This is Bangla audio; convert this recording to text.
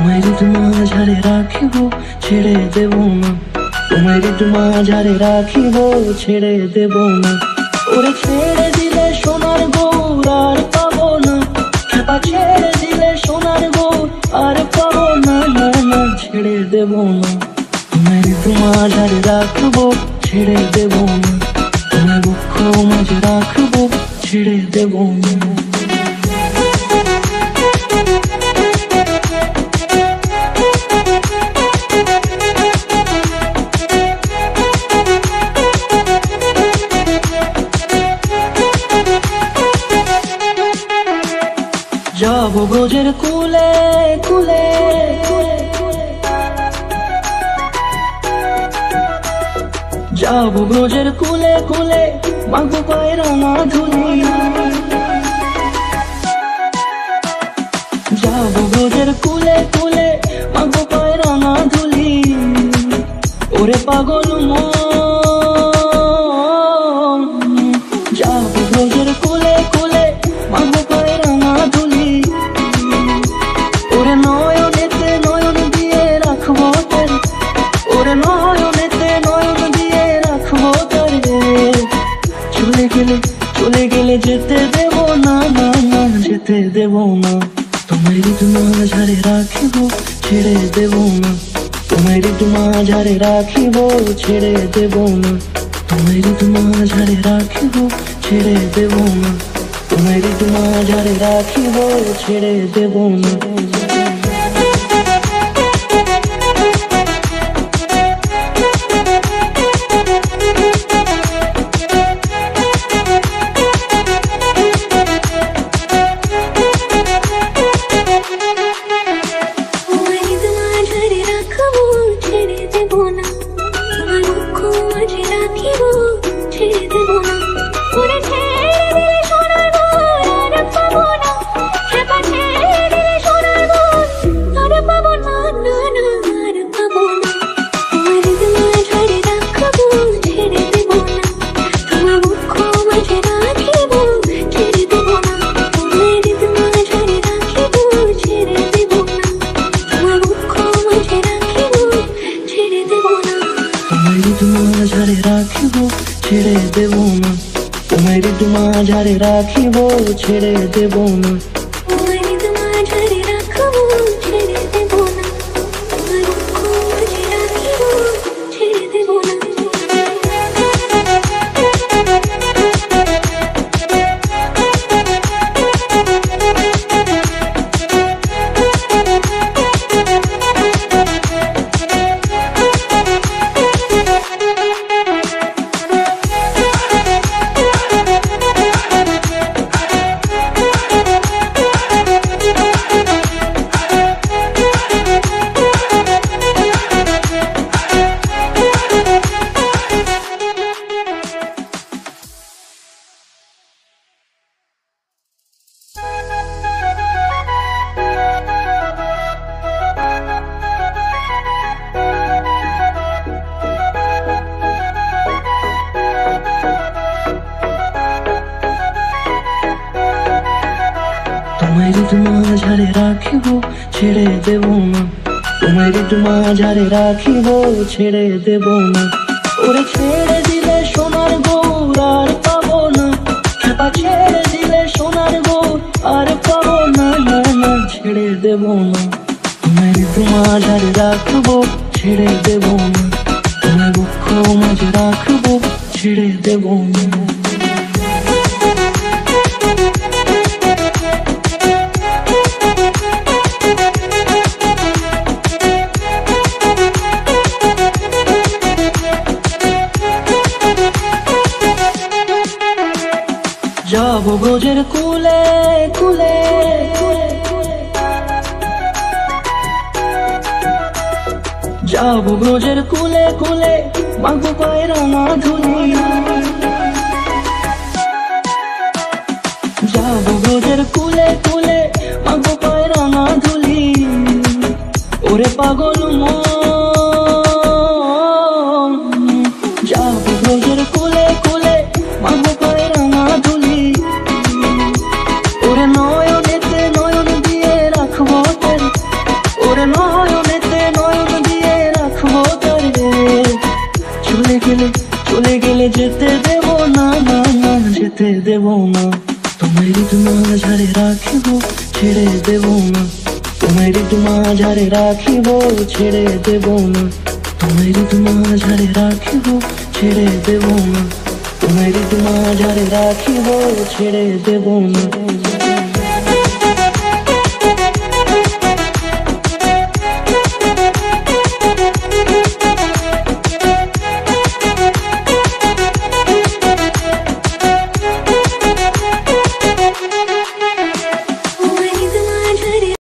তোমার মাঝারে রাখিব ছেড়ে দেব না, তোমার মাঝারে রাখিব ছেড়ে দেব না। ওরে ছেড়ে দিলে সোনার গৌর আর পাবো না, খেপা ছেড়ে দিলে সোনার গৌর আর পাবো না, না না ছেড়ে দেব না। তোমার মাঝারে রাখবো ছেড়ে দেব না, তোমার বুক মাঝে রাখবো ছেড়ে দেব না। যাবো ব্রজের কুলে কুলে, যাবো ব্রজের কুলে কুলে, মাগো পায়ের ধুলি। যাবো ব্রজের কুলে কুলে, মাগো পায়ের ধুলি। ওরে পাগল মন, যাবো ব্রজের কুলে কুলে, মাগো পায়ের ধুলি। ওরে নয়নেতে নয়ন দিয়ে রাখবো তারে, ওরে নয়নেতে নয়ন দিয়ে রাখবো তারে। চলে গেলে চলে গেলে যেতে দেব না, না না যেতে দেব না। তোমার মাঝারে রাখিব ছেড়ে দেব না, তোমার মাঝারে রাখিব ছেড়ে দেব না। তোমার মাঝারে রাখিব ছেড়ে দেব না, তোমার মাঝারে রাখিব ছেড়ে দেব না। মাঝারে রাখিব ছেড়ে দেব না, তোমার মাঝারে রাখিব ছেড়ে দেব না। তোমার মাঝারে রাখিব ছেড়ে দেব না, তোমার মাঝারে রাখিব ছেড়ে দেব না। ওরে ছেড়ে দিলে সোনার গৌর আর পাবো না, খেপা ছেড়ে দিলে সোনার গৌর আর পাবো না, না না ছেড়ে দেব না। তোমার মাঝারে রাখবো ছেড়ে দেব না, তোমার বুক মাঝে রাখবো ছেড়ে দেব না। যাবো ব্রজের কুলে কুলে, যাবো ব্রজের কুলে কুলে, মাগো পায়ের ধুলি। যাবো ব্রজের কুলে কুলে, মাগো পায়ের ধুলি। ওরে পাগল মন, যাবো ব্রজের কুলে কুলে, মাগো পায়ের ধুলি। ওরে নয়নেতে নয়ন দিয়ে রাখবো তারে, ওরে দেব না, তোমায় ঋতু মাঝারে রাখিব, ছেড়ে দেব না, তোমায় ঋতু মাঝারে রাখিব, ছেড়ে দেব না, তোমায় ঋতু মাঝারে রাখিব, ছেড়ে দেব না।